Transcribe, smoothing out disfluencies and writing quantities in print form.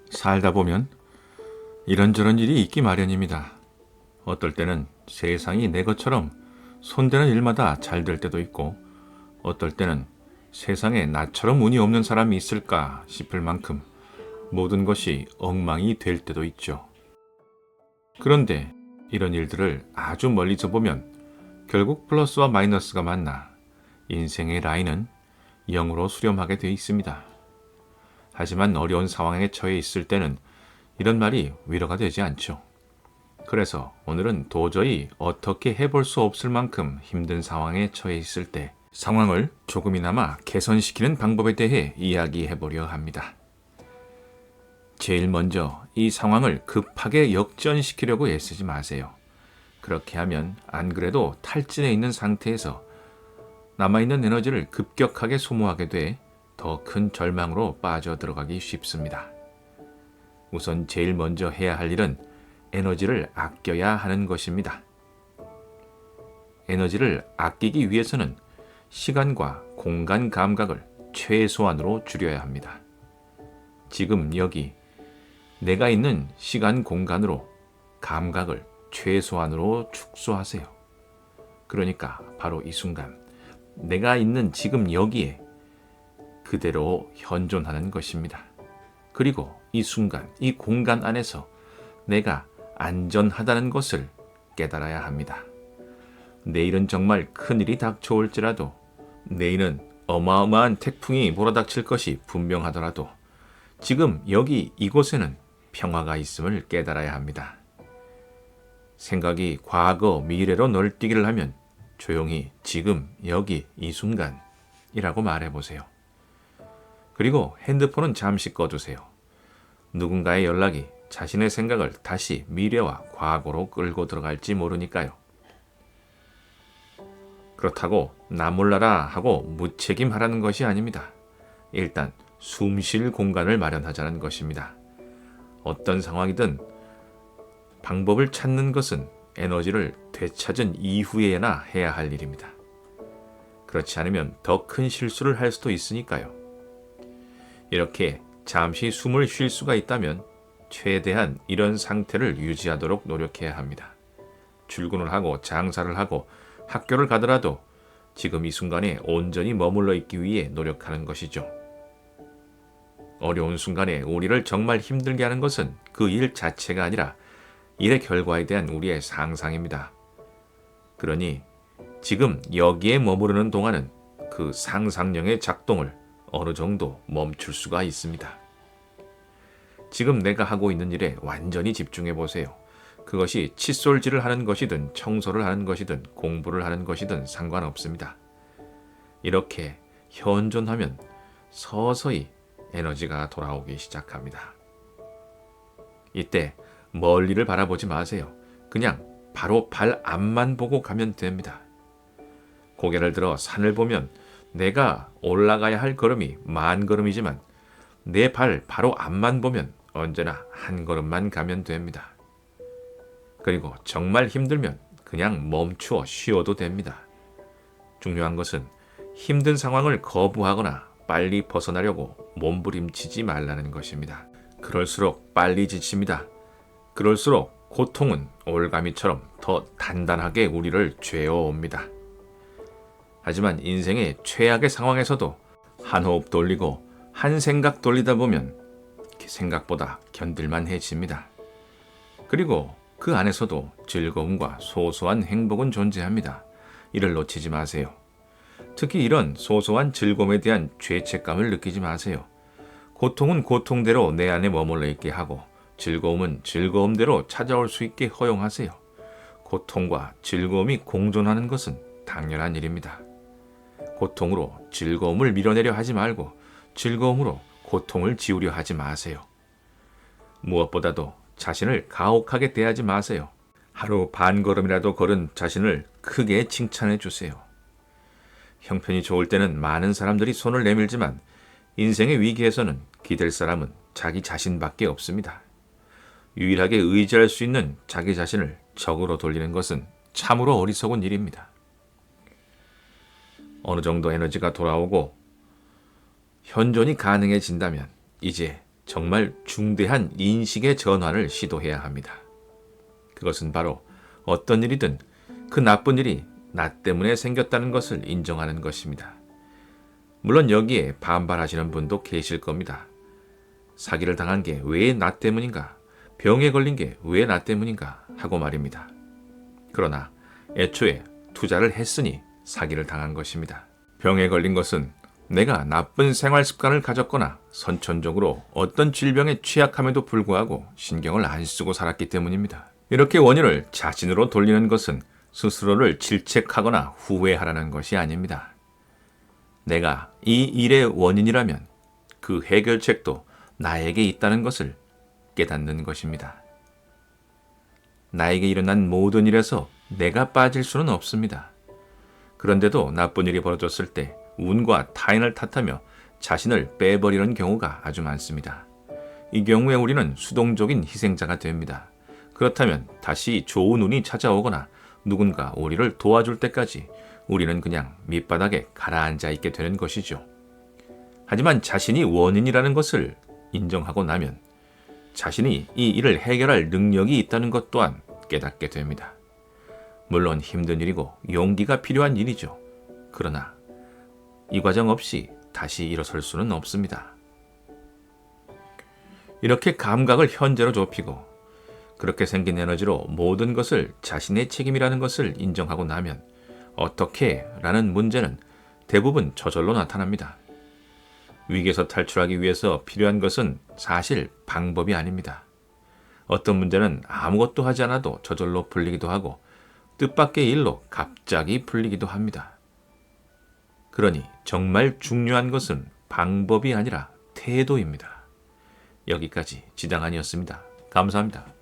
살다 보면 이런저런 일이 있기 마련입니다. 어떨 때는 세상이 내 것처럼 손대는 일마다 잘 될 때도 있고, 어떨 때는 세상에 나처럼 운이 없는 사람이 있을까 싶을 만큼 모든 것이 엉망이 될 때도 있죠. 그런데 이런 일들을 아주 멀리서 보면 결국 플러스와 마이너스가 만나 인생의 라인은 0으로 수렴하게 돼 있습니다. 하지만 어려운 상황에 처해 있을 때는 이런 말이 위로가 되지 않죠. 그래서 오늘은 도저히 어떻게 해볼 수 없을 만큼 힘든 상황에 처해 있을 때 상황을 조금이나마 개선시키는 방법에 대해 이야기해 보려 합니다. 제일 먼저 이 상황을 급하게 역전시키려고 애쓰지 마세요. 그렇게 하면 안 그래도 탈진해 있는 상태에서 남아있는 에너지를 급격하게 소모하게 돼 더 큰 절망으로 빠져들어가기 쉽습니다. 우선 제일 먼저 해야 할 일은 에너지를 아껴야 하는 것입니다. 에너지를 아끼기 위해서는 시간과 공간 감각을 최소한으로 줄여야 합니다. 지금 여기 내가 있는 시간 공간으로 감각을 최소한으로 축소하세요. 그러니까 바로 이 순간 내가 있는 지금 여기에 그대로 현존하는 것입니다. 그리고 이 순간, 이 공간 안에서 내가 안전하다는 것을 깨달아야 합니다. 내일은 정말 큰일이 닥쳐올지라도, 내일은 어마어마한 태풍이 몰아닥칠 것이 분명하더라도 지금 여기 이곳에는 평화가 있음을 깨달아야 합니다. 생각이 과거, 미래로 널뛰기를 하면 조용히 지금 여기 이 순간이라고 말해보세요. 그리고 핸드폰은 잠시 꺼두세요. 누군가의 연락이 자신의 생각을 다시 미래와 과거로 끌고 들어갈지 모르니까요. 그렇다고 나 몰라라 하고 무책임하라는 것이 아닙니다. 일단 숨 쉴 공간을 마련하자는 것입니다. 어떤 상황이든 방법을 찾는 것은 에너지를 되찾은 이후에나 해야 할 일입니다. 그렇지 않으면 더 큰 실수를 할 수도 있으니까요. 이렇게 잠시 숨을 쉴 수가 있다면 최대한 이런 상태를 유지하도록 노력해야 합니다. 출근을 하고 장사를 하고 학교를 가더라도 지금 이 순간에 온전히 머물러 있기 위해 노력하는 것이죠. 어려운 순간에 우리를 정말 힘들게 하는 것은 그 일 자체가 아니라 일의 결과에 대한 우리의 상상입니다. 그러니 지금 여기에 머무르는 동안은 그 상상력의 작동을 어느 정도 멈출 수가 있습니다. 지금 내가 하고 있는 일에 완전히 집중해 보세요. 그것이 칫솔질을 하는 것이든 청소를 하는 것이든 공부를 하는 것이든 상관없습니다. 이렇게 현존하면 서서히 에너지가 돌아오기 시작합니다. 이때 멀리를 바라보지 마세요. 그냥 바로 발 앞만 보고 가면 됩니다. 고개를 들어 산을 보면 내가 올라가야 할 걸음이 10,000걸음이지만 내 발 바로 앞만 보면 언제나 한 걸음만 가면 됩니다. 그리고 정말 힘들면 그냥 멈추어 쉬어도 됩니다. 중요한 것은 힘든 상황을 거부하거나 빨리 벗어나려고 몸부림치지 말라는 것입니다. 그럴수록 빨리 지칩니다. 그럴수록 고통은 올가미처럼 더 단단하게 우리를 죄어옵니다. 하지만 인생의 최악의 상황에서도 한 호흡 돌리고 한 생각 돌리다 보면 생각보다 견딜만해집니다. 그리고 그 안에서도 즐거움과 소소한 행복은 존재합니다. 이를 놓치지 마세요. 특히 이런 소소한 즐거움에 대한 죄책감을 느끼지 마세요. 고통은 고통대로 내 안에 머물러 있게 하고 즐거움은 즐거움대로 찾아올 수 있게 허용하세요. 고통과 즐거움이 공존하는 것은 당연한 일입니다. 고통으로 즐거움을 밀어내려 하지 말고 즐거움으로 고통을 지우려 하지 마세요. 무엇보다도 자신을 가혹하게 대하지 마세요. 하루 반 걸음이라도 걸은 자신을 크게 칭찬해 주세요. 형편이 좋을 때는 많은 사람들이 손을 내밀지만 인생의 위기에서는 기댈 사람은 자기 자신밖에 없습니다. 유일하게 의지할 수 있는 자기 자신을 적으로 돌리는 것은 참으로 어리석은 일입니다. 어느 정도 에너지가 돌아오고 현존이 가능해진다면 이제 정말 중대한 인식의 전환을 시도해야 합니다. 그것은 바로 어떤 일이든 그 나쁜 일이 나 때문에 생겼다는 것을 인정하는 것입니다. 물론 여기에 반발하시는 분도 계실 겁니다. 사기를 당한 게 왜 나 때문인가? 병에 걸린 게 왜 나 때문인가? 하고 말입니다. 그러나 애초에 투자를 했으니 사기를 당한 것입니다. 병에 걸린 것은 내가 나쁜 생활 습관을 가졌거나 선천적으로 어떤 질병에 취약함에도 불구하고 신경을 안 쓰고 살았기 때문입니다. 이렇게 원인을 자신으로 돌리는 것은 스스로를 질책하거나 후회하라는 것이 아닙니다. 내가 이 일의 원인이라면 그 해결책도 나에게 있다는 것을 깨닫는 것입니다. 나에게 일어난 모든 일에서 내가 빠질 수는 없습니다. 그런데도 나쁜 일이 벌어졌을 때 운과 타인을 탓하며 자신을 빼버리는 경우가 아주 많습니다. 이 경우에 우리는 수동적인 희생자가 됩니다. 그렇다면 다시 좋은 운이 찾아오거나 누군가 우리를 도와줄 때까지 우리는 그냥 밑바닥에 가라앉아 있게 되는 것이죠. 하지만 자신이 원인이라는 것을 인정하고 나면 자신이 이 일을 해결할 능력이 있다는 것 또한 깨닫게 됩니다. 물론 힘든 일이고 용기가 필요한 일이죠. 그러나 이 과정 없이 다시 일어설 수는 없습니다. 이렇게 감각을 현재로 좁히고 그렇게 생긴 에너지로 모든 것을 자신의 책임이라는 것을 인정하고 나면 어떻게? 라는 문제는 대부분 저절로 나타납니다. 위기에서 탈출하기 위해서 필요한 것은 사실 방법이 아닙니다. 어떤 문제는 아무것도 하지 않아도 저절로 풀리기도 하고 뜻밖의 일로 갑자기 풀리기도 합니다. 그러니 정말 중요한 것은 방법이 아니라 태도입니다. 여기까지 지당한이었습니다. 감사합니다.